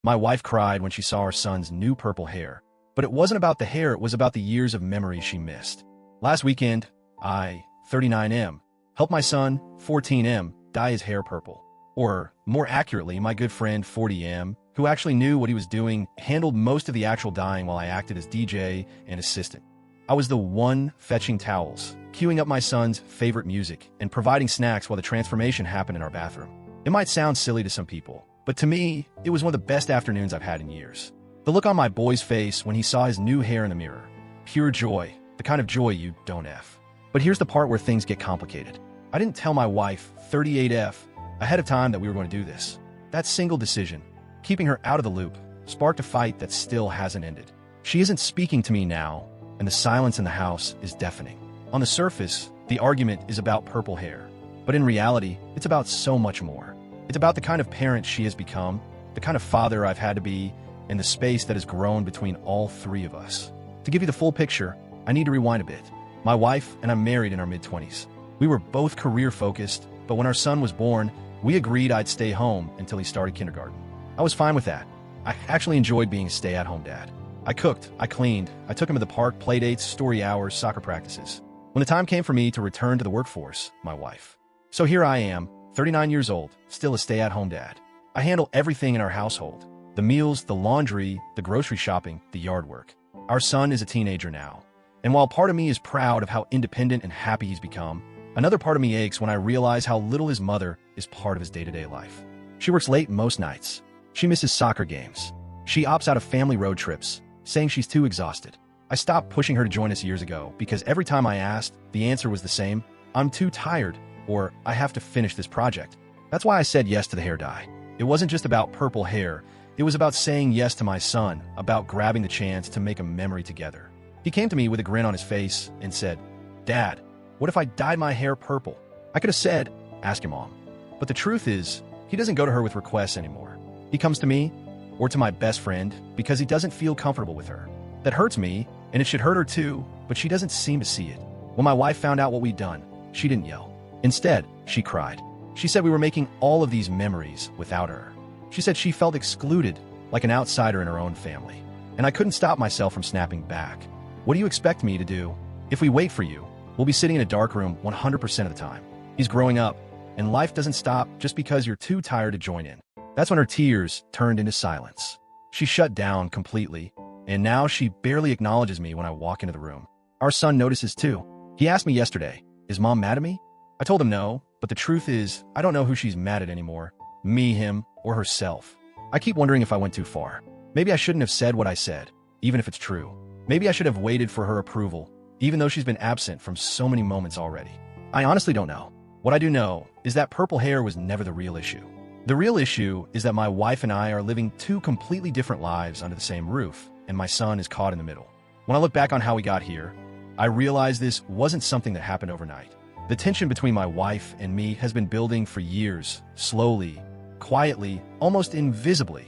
My wife cried when she saw our son's new purple hair. But it wasn't about the hair, it was about the years of memories she missed. Last weekend, I, 39M, helped my son, 14M, dye his hair purple. Or, more accurately, my good friend, 40M, who actually knew what he was doing, handled most of the actual dyeing while I acted as DJ and assistant. I was the one fetching towels, queuing up my son's favorite music, and providing snacks while the transformation happened in our bathroom. It might sound silly to some people, but to me, it was one of the best afternoons I've had in years. The look on my boy's face when he saw his new hair in the mirror. Pure joy, the kind of joy you don't F. But here's the part where things get complicated. I didn't tell my wife, 38F, ahead of time that we were going to do this. That single decision, keeping her out of the loop, sparked a fight that still hasn't ended. She isn't speaking to me now, and the silence in the house is deafening. On the surface, the argument is about purple hair. But in reality, it's about so much more. It's about the kind of parent she has become, the kind of father I've had to be, and the space that has grown between all three of us. To give you the full picture, I need to rewind a bit. My wife and I married in our mid-20s. We were both career-focused, but when our son was born, we agreed I'd stay home until he started kindergarten. I was fine with that. I actually enjoyed being a stay-at-home dad. I cooked, I cleaned, I took him to the park, playdates, story hours, soccer practices. When the time came for me to return to the workforce, my wife. So here I am, 39 years old, still a stay-at-home dad. I handle everything in our household. The meals, the laundry, the grocery shopping, the yard work. Our son is a teenager now. And while part of me is proud of how independent and happy he's become, another part of me aches when I realize how little his mother is part of his day-to-day life. She works late most nights. She misses soccer games. She opts out of family road trips, saying she's too exhausted. I stopped pushing her to join us years ago because every time I asked, the answer was the same: I'm too tired, or I have to finish this project. That's why I said yes to the hair dye. It wasn't just about purple hair. It was about saying yes to my son, about grabbing the chance to make a memory together. He came to me with a grin on his face and said, "Dad, what if I dyed my hair purple?" I could have said, "Ask your mom." But the truth is, he doesn't go to her with requests anymore. He comes to me, or to my best friend, because he doesn't feel comfortable with her. That hurts me, and it should hurt her too, but she doesn't seem to see it. When my wife found out what we'd done, she didn't yell. Instead, she cried. She said we were making all of these memories without her. She said she felt excluded, like an outsider in her own family. And I couldn't stop myself from snapping back. What do you expect me to do? If we wait for you, we'll be sitting in a dark room 100% of the time. He's growing up, and life doesn't stop just because you're too tired to join in. That's when her tears turned into silence. She shut down completely, and now she barely acknowledges me when I walk into the room. Our son notices too. He asked me yesterday, "Is mom mad at me?" I told him no, but the truth is, I don't know who she's mad at anymore. Me, him, or herself. I keep wondering if I went too far. Maybe I shouldn't have said what I said, even if it's true. Maybe I should have waited for her approval, even though she's been absent from so many moments already. I honestly don't know. What I do know is that purple hair was never the real issue. The real issue is that my wife and I are living two completely different lives under the same roof, and my son is caught in the middle. When I look back on how we got here, I realize this wasn't something that happened overnight. The tension between my wife and me has been building for years, slowly, quietly, almost invisibly,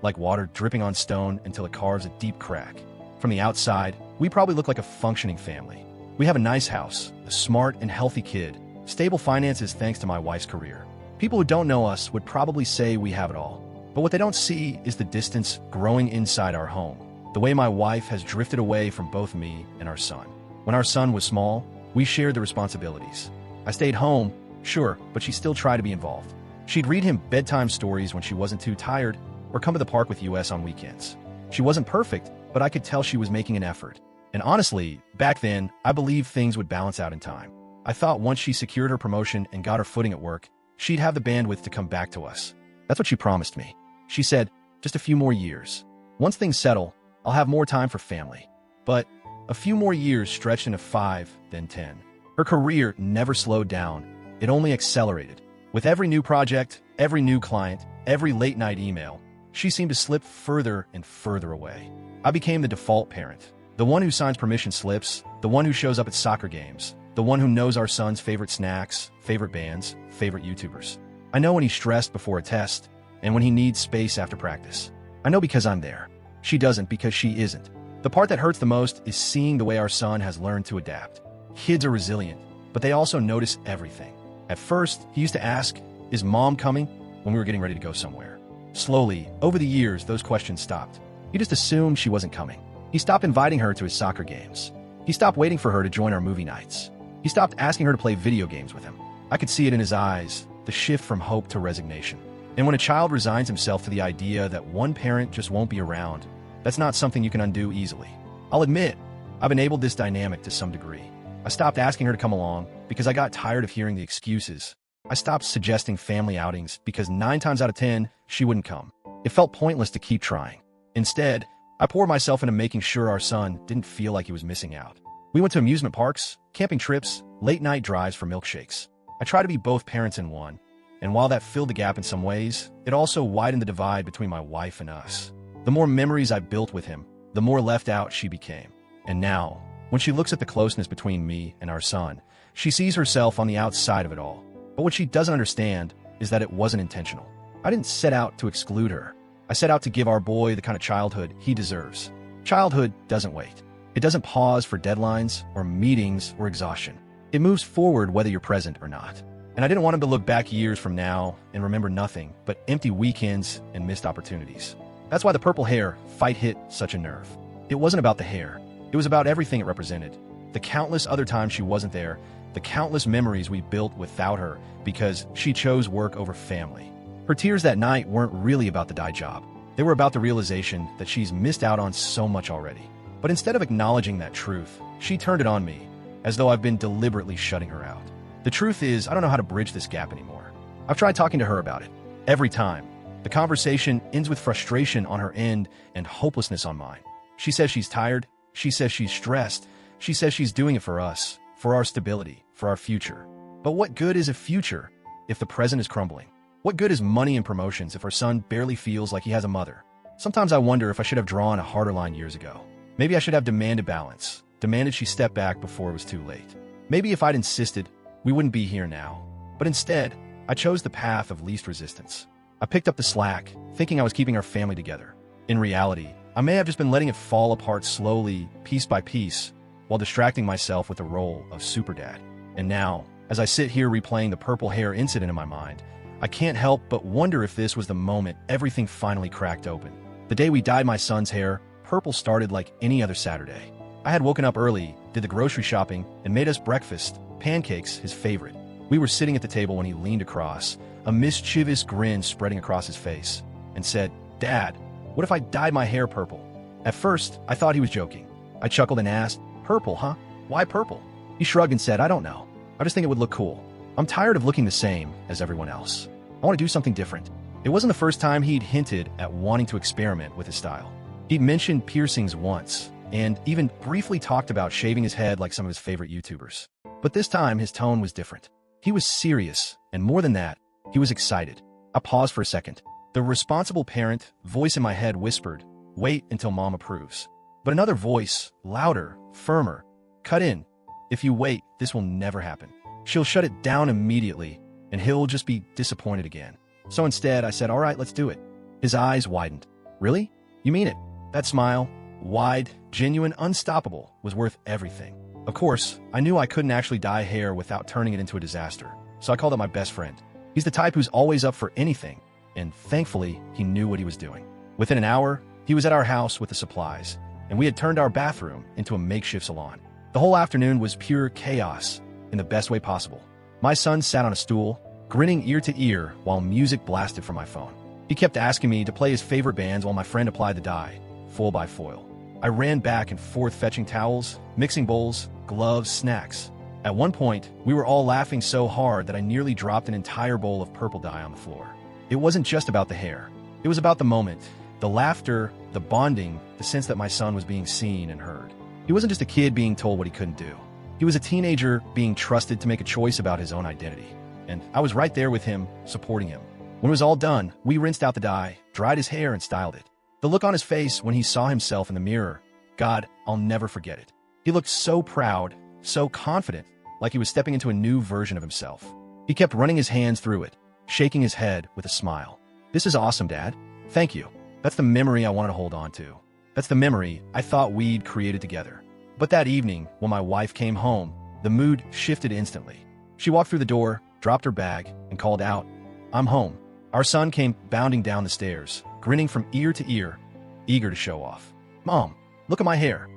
like water dripping on stone until it carves a deep crack. From the outside, we probably look like a functioning family. We have a nice house, a smart and healthy kid, stable finances thanks to my wife's career. People who don't know us would probably say we have it all. But what they don't see is the distance growing inside our home, the way my wife has drifted away from both me and our son. When our son was small, we shared the responsibilities. I stayed home, sure, but she still tried to be involved. She'd read him bedtime stories when she wasn't too tired, or come to the park with us on weekends. She wasn't perfect, but I could tell she was making an effort. And honestly, back then, I believed things would balance out in time. I thought once she secured her promotion and got her footing at work, she'd have the bandwidth to come back to us. That's what she promised me. She said, just a few more years. Once things settle, I'll have more time for family. But a few more years stretched into 5, then 10. Her career never slowed down. It only accelerated. With every new project, every new client, every late-night email, she seemed to slip further and further away. I became the default parent, the one who signs permission slips, the one who shows up at soccer games, the one who knows our son's favorite snacks, favorite bands, favorite YouTubers. I know when he's stressed before a test, and when he needs space after practice. I know because I'm there. She doesn't because she isn't. The part that hurts the most is seeing the way our son has learned to adapt. Kids are resilient, but they also notice everything. At first, he used to ask, "Is mom coming?" when we were getting ready to go somewhere. Slowly, over the years, those questions stopped. He just assumed she wasn't coming. He stopped inviting her to his soccer games. He stopped waiting for her to join our movie nights. He stopped asking her to play video games with him. I could see it in his eyes, the shift from hope to resignation. And when a child resigns himself to the idea that one parent just won't be around, that's not something you can undo easily. I'll admit, I've enabled this dynamic to some degree. I stopped asking her to come along because I got tired of hearing the excuses. I stopped suggesting family outings because 9 times out of 10, she wouldn't come. It felt pointless to keep trying. Instead, I poured myself into making sure our son didn't feel like he was missing out. We went to amusement parks, camping trips, late-night drives for milkshakes. I tried to be both parents in one, and while that filled the gap in some ways, it also widened the divide between my wife and us. The more memories I built with him, the more left out she became. And now, when she looks at the closeness between me and our son, she sees herself on the outside of it all. But what she doesn't understand is that it wasn't intentional. I didn't set out to exclude her. I set out to give our boy the kind of childhood he deserves. Childhood doesn't wait. It doesn't pause for deadlines or meetings or exhaustion. It moves forward whether you're present or not. And I didn't want him to look back years from now and remember nothing but empty weekends and missed opportunities. That's why the purple hair fight hit such a nerve. It wasn't about the hair. It was about everything it represented. The countless other times she wasn't there, the countless memories we built without her because she chose work over family. Her tears that night weren't really about the dye job. They were about the realization that she's missed out on so much already. But instead of acknowledging that truth, she turned it on me, as though I've been deliberately shutting her out. The truth is, I don't know how to bridge this gap anymore. I've tried talking to her about it. Every time. The conversation ends with frustration on her end and hopelessness on mine. She says she's tired. She says she's stressed. She says she's doing it for us, for our stability, for our future. But what good is a future if the present is crumbling? What good is money and promotions if our son barely feels like he has a mother? Sometimes I wonder if I should have drawn a harder line years ago. Maybe I should have demanded balance, demanded she step back before it was too late. Maybe if I'd insisted, we wouldn't be here now. But instead, I chose the path of least resistance. I picked up the slack, thinking I was keeping our family together. In reality, I may have just been letting it fall apart slowly, piece by piece, while distracting myself with the role of super dad. And now, as I sit here replaying the purple hair incident in my mind, I can't help but wonder if this was the moment everything finally cracked open. The day we dyed my son's hair, purple started like any other Saturday. I had woken up early, did the grocery shopping, and made us breakfast, pancakes, his favorite. We were sitting at the table when he leaned across, a mischievous grin spreading across his face, and said, "Dad, what if I dyed my hair purple?" At first, I thought he was joking. I chuckled and asked, "Purple, huh? Why purple?" He shrugged and said, "I don't know. I just think it would look cool. I'm tired of looking the same as everyone else. I want to do something different." It wasn't the first time he'd hinted at wanting to experiment with his style. He'd mentioned piercings once, and even briefly talked about shaving his head like some of his favorite YouTubers. But this time, his tone was different. He was serious, and more than that, he was excited. I paused for a second. The responsible parent voice in my head whispered, "Wait until mom approves." But another voice, louder, firmer, cut in. "If you wait, this will never happen. She'll shut it down immediately, and he'll just be disappointed again." So instead, I said, "All right, let's do it." His eyes widened. "Really? You mean it?" That smile, wide, genuine, unstoppable, was worth everything. Of course, I knew I couldn't actually dye hair without turning it into a disaster, so I called up my best friend. He's the type who's always up for anything, and thankfully, he knew what he was doing. Within an hour, he was at our house with the supplies, and we had turned our bathroom into a makeshift salon. The whole afternoon was pure chaos, in the best way possible. My son sat on a stool, grinning ear to ear while music blasted from my phone. He kept asking me to play his favorite bands while my friend applied the dye, foil by foil. I ran back and forth fetching towels, mixing bowls, gloves, snacks. At one point, we were all laughing so hard that I nearly dropped an entire bowl of purple dye on the floor. It wasn't just about the hair. It was about the moment, the laughter, the bonding, the sense that my son was being seen and heard. He wasn't just a kid being told what he couldn't do. He was a teenager being trusted to make a choice about his own identity. And I was right there with him, supporting him. When it was all done, we rinsed out the dye, dried his hair, and styled it. The look on his face when he saw himself in the mirror, God, I'll never forget it. He looked so proud, so confident, like he was stepping into a new version of himself. He kept running his hands through it, shaking his head with a smile. "This is awesome, Dad. Thank you. That's the memory I wanted to hold on to. That's the memory I thought we'd created together." But that evening, when my wife came home, the mood shifted instantly. She walked through the door, dropped her bag, and called out, "I'm home." Our son came bounding down the stairs, grinning from ear to ear, eager to show off. "Mom, look at my hair."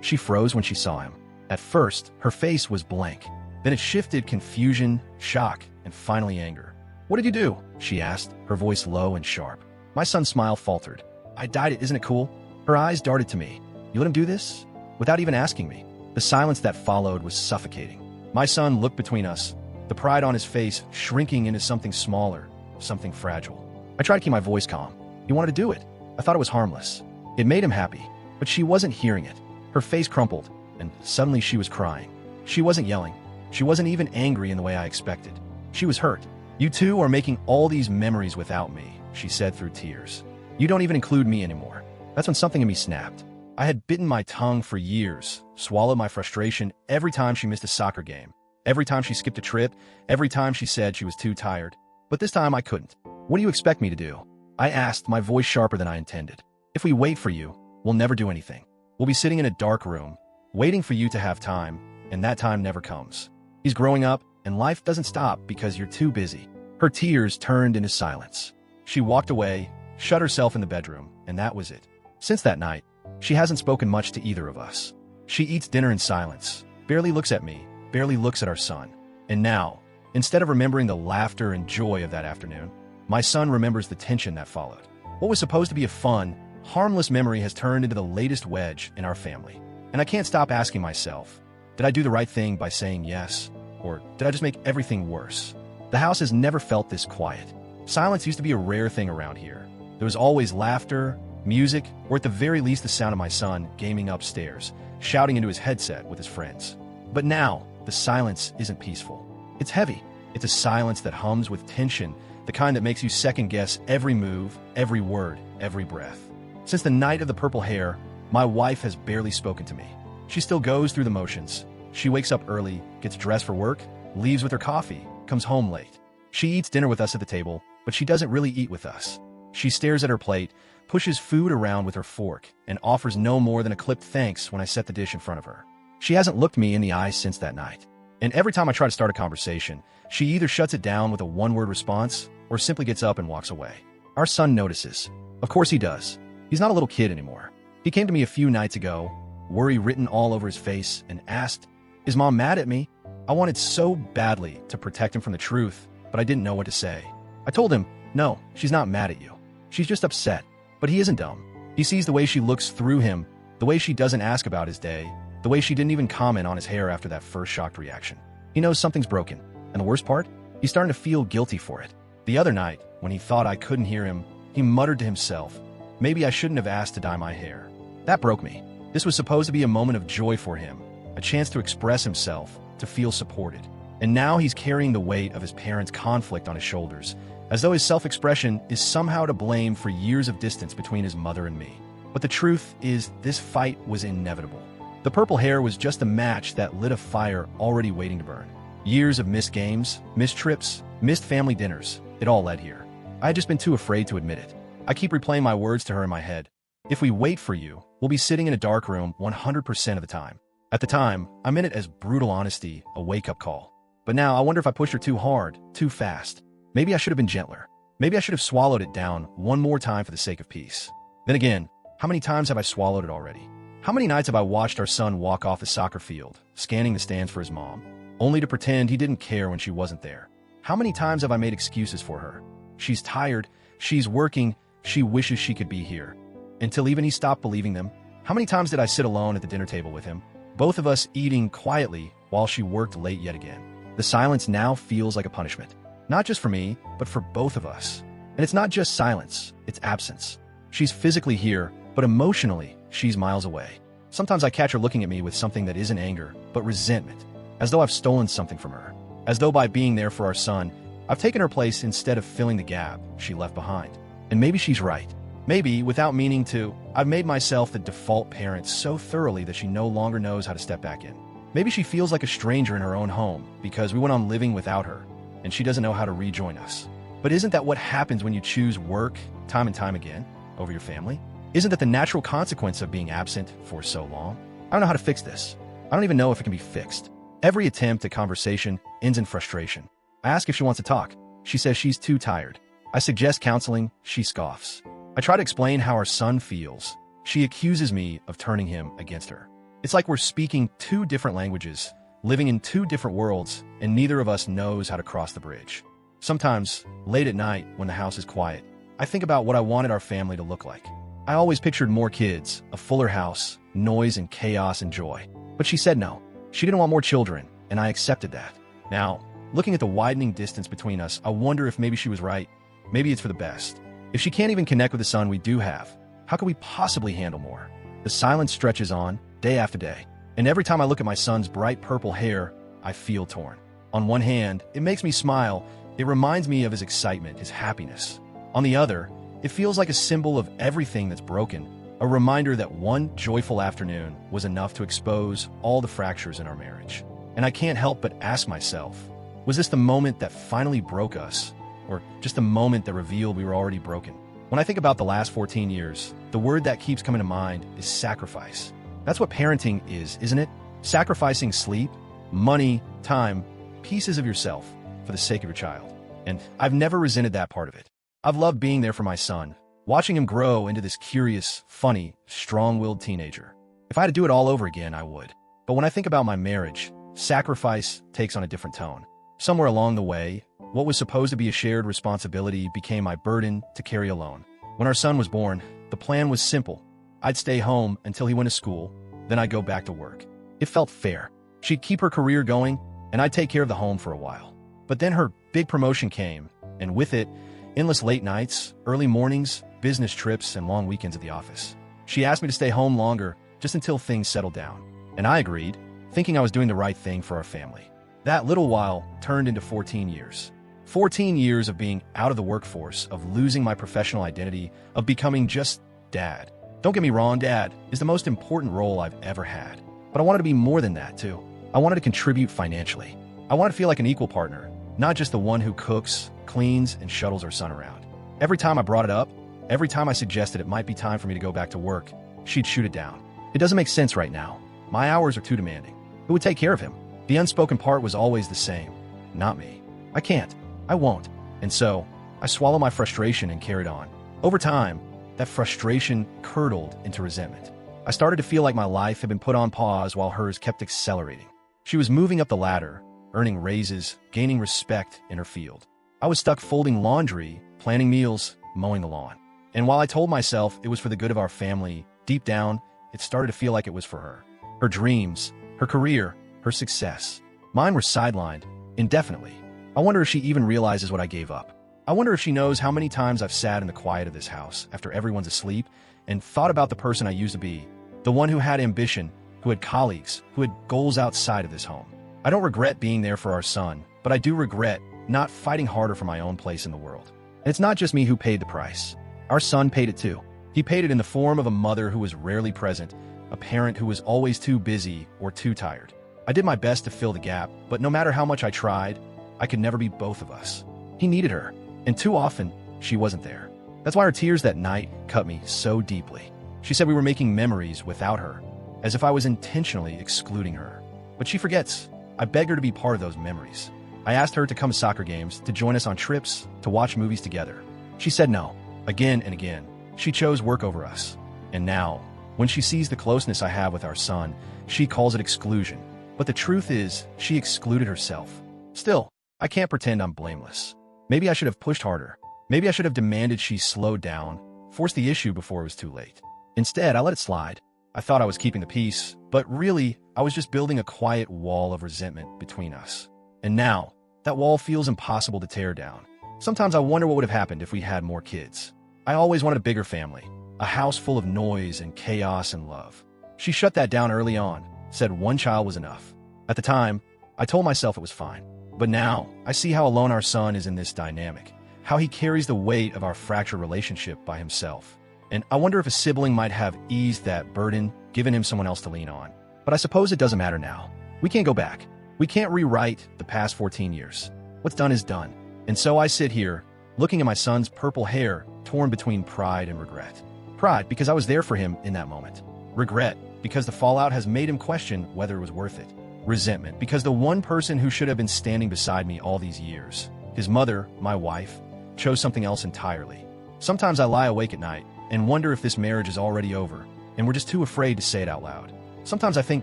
She froze when she saw him. At first, her face was blank. Then it shifted confusion, shock, and finally anger. "What did you do?" she asked, her voice low and sharp. My son's smile faltered. "I dyed it, isn't it cool?" Her eyes darted to me. "You let him do this?" Without even asking me. The silence that followed was suffocating. My son looked between us, the pride on his face shrinking into something smaller, something fragile. I tried to keep my voice calm. He wanted to do it. I thought it was harmless. It made him happy, but she wasn't hearing it. Her face crumpled, and suddenly she was crying. She wasn't yelling. She wasn't even angry in the way I expected. She was hurt. "You two are making all these memories without me," she said through tears. "You don't even include me anymore." That's when something in me snapped. I had bitten my tongue for years, swallowed my frustration every time she missed a soccer game, every time she skipped a trip, every time she said she was too tired. But this time I couldn't. "What do you expect me to do?" I asked, my voice sharper than I intended. "If we wait for you, we'll never do anything. We'll be sitting in a dark room, waiting for you to have time, and that time never comes. He's growing up, and life doesn't stop because you're too busy." Her tears turned into silence. She walked away, shut herself in the bedroom, and that was it. Since that night, she hasn't spoken much to either of us. She eats dinner in silence, barely looks at me, barely looks at our son. And now, instead of remembering the laughter and joy of that afternoon, my son remembers the tension that followed. What was supposed to be a fun, harmless memory has turned into the latest wedge in our family. And I can't stop asking myself, did I do the right thing by saying yes? Or did I just make everything worse? The house has never felt this quiet. Silence used to be a rare thing around here. There was always laughter, music, or at the very least the sound of my son gaming upstairs, shouting into his headset with his friends. But now, the silence isn't peaceful. It's heavy. It's a silence that hums with tension, the kind that makes you second-guess every move, every word, every breath. Since the night of the purple hair, my wife has barely spoken to me. She still goes through the motions. She wakes up early, gets dressed for work, leaves with her coffee, comes home late. She eats dinner with us at the table, but she doesn't really eat with us. She stares at her plate, pushes food around with her fork, and offers no more than a clipped thanks when I set the dish in front of her. She hasn't looked me in the eye since that night. And every time I try to start a conversation, she either shuts it down with a one-word response or simply gets up and walks away. Our son notices. Of course he does. He's not a little kid anymore. He came to me a few nights ago, worry written all over his face, and asked, "Is Mom mad at me?" I wanted so badly to protect him from the truth, but I didn't know what to say. I told him, "No, she's not mad at you. She's just upset." But he isn't dumb. He sees the way she looks through him, the way she doesn't ask about his day, the way she didn't even comment on his hair after that first shocked reaction. He knows something's broken, and the worst part? He's starting to feel guilty for it. The other night, when he thought I couldn't hear him, he muttered to himself, "Maybe I shouldn't have asked to dye my hair." That broke me. This was supposed to be a moment of joy for him, a chance to express himself, to feel supported. And now he's carrying the weight of his parents' conflict on his shoulders, as though his self-expression is somehow to blame for years of distance between his mother and me. But the truth is, this fight was inevitable. The purple hair was just a match that lit a fire already waiting to burn. Years of missed games, missed trips, missed family dinners, it all led here. I had just been too afraid to admit it. I keep replaying my words to her in my head. "If we wait for you, we'll be sitting in a dark room 100% of the time." At the time, I meant it as brutal honesty, a wake-up call. But now I wonder if I pushed her too hard, too fast. Maybe I should have been gentler. Maybe I should have swallowed it down one more time for the sake of peace. Then again, how many times have I swallowed it already? How many nights have I watched our son walk off the soccer field, scanning the stands for his mom, only to pretend he didn't care when she wasn't there? How many times have I made excuses for her? She's tired, she's working, she wishes she could be here. Until even he stopped believing them. How many times did I sit alone at the dinner table with him, both of us eating quietly while she worked late yet again? The silence now feels like a punishment. Not just for me, but for both of us. And it's not just silence, it's absence. She's physically here, but emotionally, she's miles away. Sometimes I catch her looking at me with something that isn't anger, but resentment, as though I've stolen something from her. As though by being there for our son, I've taken her place instead of filling the gap she left behind. And maybe she's right. Maybe, without meaning to, I've made myself the default parent so thoroughly that she no longer knows how to step back in. Maybe she feels like a stranger in her own home because we went on living without her, and she doesn't know how to rejoin us. But isn't that what happens when you choose work, time and time again, over your family? Isn't that the natural consequence of being absent for so long? I don't know how to fix this. I don't even know if it can be fixed. Every attempt at conversation ends in frustration. I ask if she wants to talk. She says she's too tired. I suggest counseling, she scoffs. I try to explain how our son feels. She accuses me of turning him against her. It's like we're speaking two different languages, living in two different worlds, and neither of us knows how to cross the bridge. Sometimes, late at night, when the house is quiet, I think about what I wanted our family to look like. I always pictured more kids, a fuller house, noise and chaos and joy. But she said no. She didn't want more children, and I accepted that. Now, looking at the widening distance between us, I wonder if maybe she was right. Maybe it's for the best. If she can't even connect with the son we do have, how could we possibly handle more? The silence stretches on, day after day. And every time I look at my son's bright purple hair, I feel torn. On one hand, it makes me smile. It reminds me of his excitement, his happiness. On the other, it feels like a symbol of everything that's broken, a reminder that one joyful afternoon was enough to expose all the fractures in our marriage. And I can't help but ask myself, was this the moment that finally broke us? Or just a moment that revealed we were already broken? When I think about the last 14 years, the word that keeps coming to mind is sacrifice. That's what parenting is, isn't it? Sacrificing sleep, money, time, pieces of yourself for the sake of your child. And I've never resented that part of it. I've loved being there for my son, watching him grow into this curious, funny, strong-willed teenager. If I had to do it all over again, I would. But when I think about my marriage, sacrifice takes on a different tone. Somewhere along the way, what was supposed to be a shared responsibility became my burden to carry alone. When our son was born, the plan was simple. I'd stay home until he went to school, then I'd go back to work. It felt fair. She'd keep her career going, and I'd take care of the home for a while. But then her big promotion came, and with it, endless late nights, early mornings, business trips, and long weekends at the office. She asked me to stay home longer, just until things settled down. And I agreed, thinking I was doing the right thing for our family. That little while turned into 14 years. 14 years of being out of the workforce, of losing my professional identity, of becoming just dad. Don't get me wrong, dad is the most important role I've ever had. But I wanted to be more than that, too. I wanted to contribute financially. I wanted to feel like an equal partner, not just the one who cooks, cleans, and shuttles our son around. Every time I brought it up, every time I suggested it might be time for me to go back to work, she'd shoot it down. It doesn't make sense right now. My hours are too demanding. Who would take care of him? The unspoken part was always the same. Not me. I can't. I won't. And so, I swallowed my frustration and carried on. Over time, that frustration curdled into resentment. I started to feel like my life had been put on pause while hers kept accelerating. She was moving up the ladder, earning raises, gaining respect in her field. I was stuck folding laundry, planning meals, mowing the lawn. And while I told myself it was for the good of our family, deep down, it started to feel like it was for her. Her dreams, her career, her success. Mine were sidelined, indefinitely. I wonder if she even realizes what I gave up. I wonder if she knows how many times I've sat in the quiet of this house after everyone's asleep and thought about the person I used to be, the one who had ambition, who had colleagues, who had goals outside of this home. I don't regret being there for our son, but I do regret not fighting harder for my own place in the world. And it's not just me who paid the price. Our son paid it too. He paid it in the form of a mother who was rarely present, a parent who was always too busy or too tired. I did my best to fill the gap, but no matter how much I tried, I could never be both of us. He needed her, and too often, she wasn't there. That's why her tears that night cut me so deeply. She said we were making memories without her, as if I was intentionally excluding her. But she forgets. I begged her to be part of those memories. I asked her to come to soccer games, to join us on trips, to watch movies together. She said no, again and again. She chose work over us. And now, when she sees the closeness I have with our son, she calls it exclusion. But the truth is, she excluded herself. Still, I can't pretend I'm blameless. Maybe I should have pushed harder. Maybe I should have demanded she slow down, forced the issue before it was too late. Instead, I let it slide. I thought I was keeping the peace, but really, I was just building a quiet wall of resentment between us. And now, that wall feels impossible to tear down. Sometimes I wonder what would have happened if we had more kids. I always wanted a bigger family, a house full of noise and chaos and love. She shut that down early on, said one child was enough. At the time, I told myself it was fine. But now, I see how alone our son is in this dynamic, how he carries the weight of our fractured relationship by himself. And I wonder if a sibling might have eased that burden, given him someone else to lean on. But I suppose it doesn't matter now. We can't go back. We can't rewrite the past 14 years. What's done is done. And so I sit here, looking at my son's purple hair, torn between pride and regret. Pride, because I was there for him in that moment. Regret, because the fallout has made him question whether it was worth it. Resentment, because the one person who should have been standing beside me all these years, his mother, my wife, chose something else entirely. Sometimes I lie awake at night and wonder if this marriage is already over, and we're just too afraid to say it out loud. Sometimes I think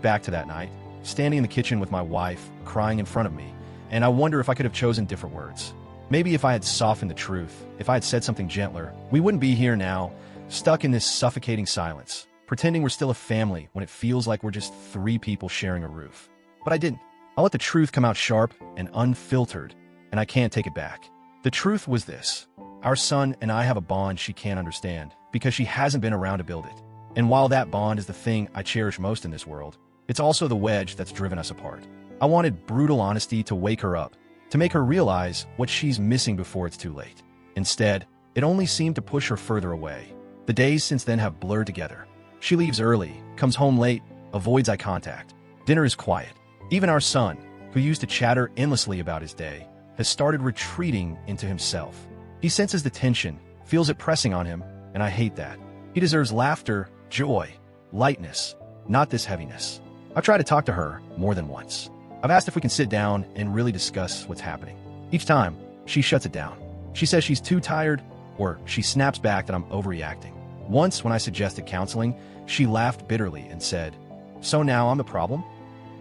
back to that night, standing in the kitchen with my wife, crying in front of me, and I wonder if I could have chosen different words. Maybe if I had softened the truth, if I had said something gentler, we wouldn't be here now, stuck in this suffocating silence, pretending we're still a family when it feels like we're just three people sharing a roof. But I didn't. I let the truth come out sharp and unfiltered, and I can't take it back. The truth was this. Our son and I have a bond she can't understand because she hasn't been around to build it. And while that bond is the thing I cherish most in this world, it's also the wedge that's driven us apart. I wanted brutal honesty to wake her up, to make her realize what she's missing before it's too late. Instead, it only seemed to push her further away. The days since then have blurred together. She leaves early, comes home late, avoids eye contact. Dinner is quiet. Even our son, who used to chatter endlessly about his day, has started retreating into himself. He senses the tension, feels it pressing on him, and I hate that. He deserves laughter, joy, lightness, not this heaviness. I've tried to talk to her more than once. I've asked if we can sit down and really discuss what's happening. Each time, she shuts it down. She says she's too tired, or she snaps back that I'm overreacting. Once, when I suggested counseling, she laughed bitterly and said, "So now I'm the problem?"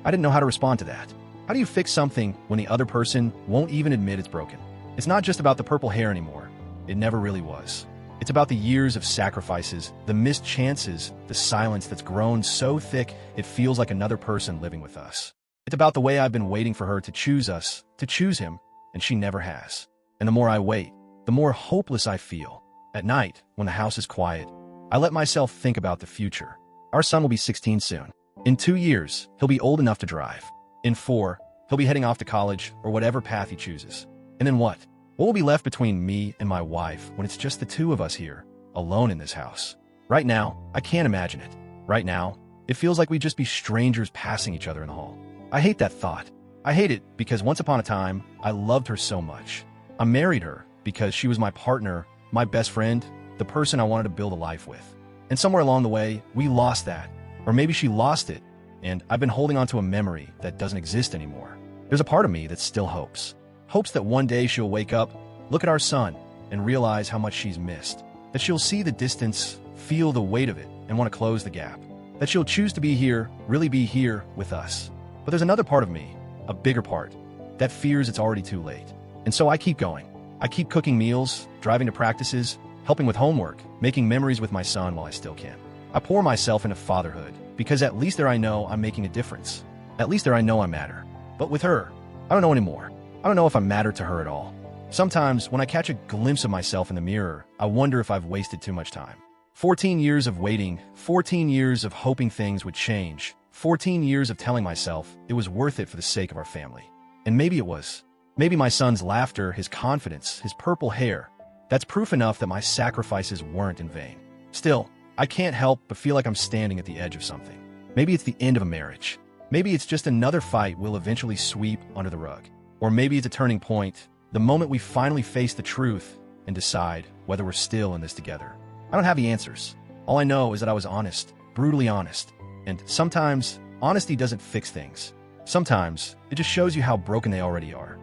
I didn't know how to respond to that. How do you fix something when the other person won't even admit it's broken? It's not just about the purple hair anymore. It never really was. It's about the years of sacrifices, the missed chances, the silence that's grown so thick it feels like another person living with us. It's about the way I've been waiting for her to choose us, to choose him, and she never has. And the more I wait, the more hopeless I feel. At night, when the house is quiet, I let myself think about the future. Our son will be 16 soon. In 2 years, he'll be old enough to drive. In 4, he'll be heading off to college or whatever path he chooses. And then what? What will be left between me and my wife when it's just the two of us here, alone in this house? Right now, I can't imagine it. Right now, it feels like we'd just be strangers passing each other in the hall. I hate that thought. I hate it because once upon a time, I loved her so much. I married her because she was my partner, my best friend, the person I wanted to build a life with. And somewhere along the way, we lost that. Or maybe she lost it, and I've been holding on to a memory that doesn't exist anymore. There's a part of me that still hopes. Hopes that one day she'll wake up, look at our son, and realize how much she's missed. That she'll see the distance, feel the weight of it, and want to close the gap. That she'll choose to be here, really be here with us. But there's another part of me, a bigger part, that fears it's already too late. And so I keep going. I keep cooking meals, driving to practices, helping with homework, making memories with my son while I still can. I pour myself into fatherhood, because at least there I know I'm making a difference. At least there I know I matter. But with her, I don't know anymore. I don't know if I matter to her at all. Sometimes, when I catch a glimpse of myself in the mirror, I wonder if I've wasted too much time. 14 years of waiting, 14 years of hoping things would change, 14 years of telling myself it was worth it for the sake of our family. And maybe it was. Maybe my son's laughter, his confidence, his purple hair, that's proof enough that my sacrifices weren't in vain. Still, I can't help but feel like I'm standing at the edge of something. Maybe it's the end of a marriage. Maybe it's just another fight we'll eventually sweep under the rug. Or maybe it's a turning point, the moment we finally face the truth and decide whether we're still in this together. I don't have the answers. All I know is that I was honest, brutally honest. And sometimes, honesty doesn't fix things. Sometimes, it just shows you how broken they already are.